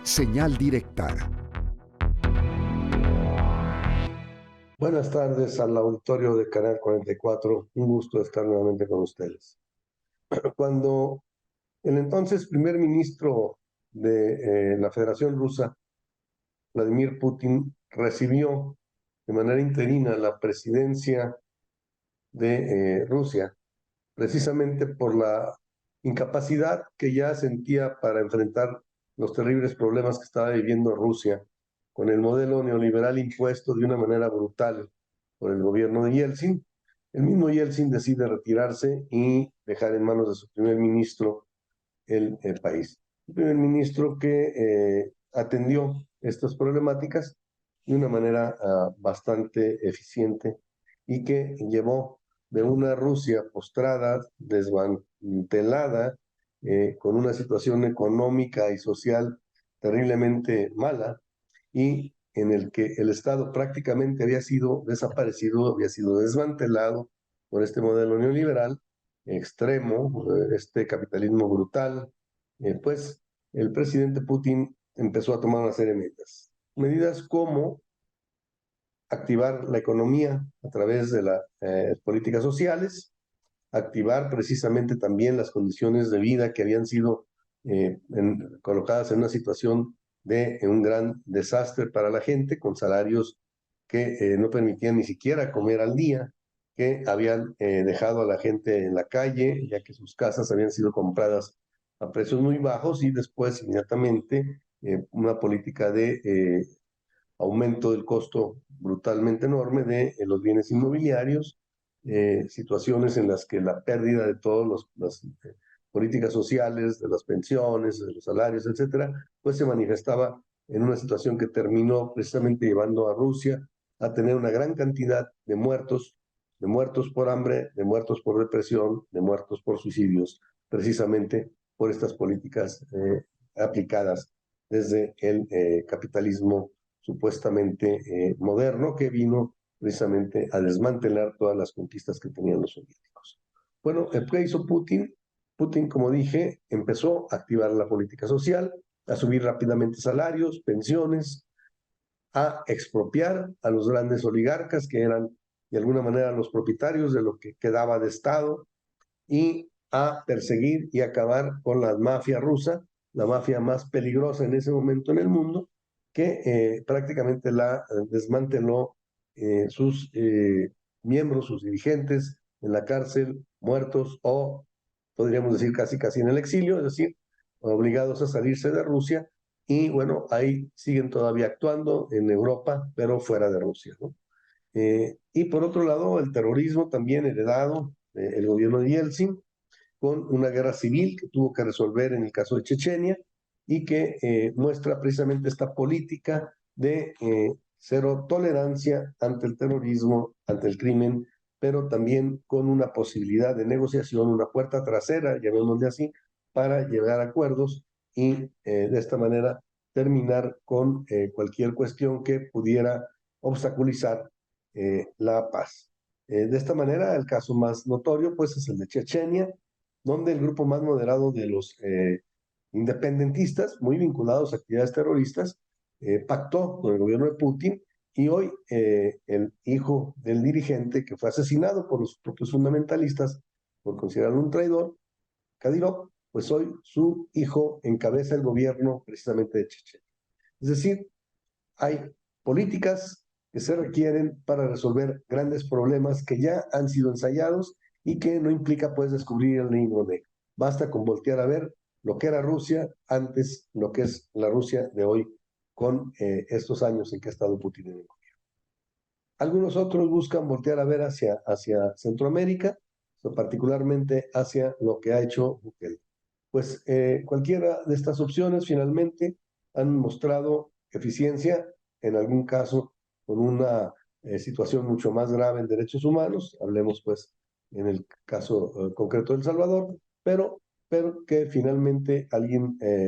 Señal directa. Buenas tardes al auditorio de Canal 44. Un gusto estar nuevamente con ustedes. Cuando el entonces primer ministro de la Federación Rusa, Vladimir Putin, recibió de manera interina la presidencia de Rusia, precisamente por la incapacidad que ya sentía para enfrentar los terribles problemas que estaba viviendo Rusia con el modelo neoliberal impuesto de una manera brutal por el gobierno de Yeltsin. El mismo Yeltsin decide retirarse y dejar en manos de su primer ministro el país. Un primer ministro que atendió estas problemáticas de una manera bastante eficiente y que llevó de una Rusia postrada, desmantelada, con una situación económica y social terriblemente mala, y en el que el Estado prácticamente había sido desaparecido, había sido desmantelado por este modelo neoliberal extremo, este capitalismo brutal. Pues el presidente Putin empezó a tomar una serie de medidas como activar la economía a través de las políticas sociales, activar precisamente también las condiciones de vida que habían sido colocadas en una situación de un gran desastre para la gente, con salarios que no permitían ni siquiera comer al día, que habían dejado a la gente en la calle, ya que sus casas habían sido compradas a precios muy bajos, y después inmediatamente una política de aumento del costo brutalmente enorme de los bienes inmobiliarios, situaciones en las que la pérdida de todas las políticas sociales, de las pensiones, de los salarios, etcétera, pues se manifestaba en una situación que terminó precisamente llevando a Rusia a tener una gran cantidad de muertos por hambre, de muertos por represión, de muertos por suicidios, precisamente por estas políticas aplicadas desde el capitalismo supuestamente moderno, que vino precisamente a desmantelar todas las conquistas que tenían los soviéticos. Bueno, ¿qué hizo Putin? Putin, como dije, empezó a activar la política social, a subir rápidamente salarios, pensiones, a expropiar a los grandes oligarcas que eran de alguna manera los propietarios de lo que quedaba de Estado, y a perseguir y acabar con la mafia rusa, la mafia más peligrosa en ese momento en el mundo, que prácticamente la desmanteló, sus miembros, sus dirigentes en la cárcel, muertos, o podríamos decir casi en el exilio, es decir, obligados a salirse de Rusia. Y bueno, ahí siguen todavía actuando en Europa, pero fuera de Rusia, ¿no? Y por otro lado, el terrorismo también heredado el gobierno de Yeltsin, con una guerra civil que tuvo que resolver en el caso de Chechenia, y que muestra precisamente esta política de cero tolerancia ante el terrorismo, ante el crimen, pero también con una posibilidad de negociación, una puerta trasera, llamémosle así, para llegar a acuerdos y de esta manera terminar con cualquier cuestión que pudiera obstaculizar la paz. De esta manera, el caso más notorio pues es el de Chechenia, donde el grupo más moderado de los independentistas, muy vinculados a actividades terroristas, pactó con el gobierno de Putin, y hoy el hijo del dirigente, que fue asesinado por los propios fundamentalistas por considerarlo un traidor, Kadyrov, pues hoy su hijo encabeza el gobierno precisamente de Chechenia. Es decir, hay políticas que se requieren para resolver grandes problemas que ya han sido ensayados y que no implica pues descubrir el libro negro. Basta con voltear a ver lo que era Rusia antes, lo que es la Rusia de hoy, con estos años en que ha estado Putin en el gobierno. Algunos otros buscan voltear a ver hacia Centroamérica, particularmente hacia lo que ha hecho Bukele. Pues cualquiera de estas opciones finalmente han mostrado eficiencia, en algún caso con una situación mucho más grave en derechos humanos, hablemos pues en el caso concreto de El Salvador, pero que finalmente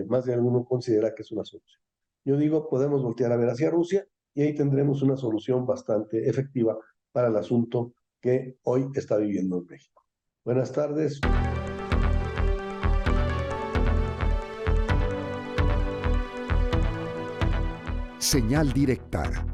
más de alguno considera que es una solución. Yo digo, podemos voltear a ver hacia Rusia, y ahí tendremos una solución bastante efectiva para el asunto que hoy está viviendo en México. Buenas tardes. Señal Directa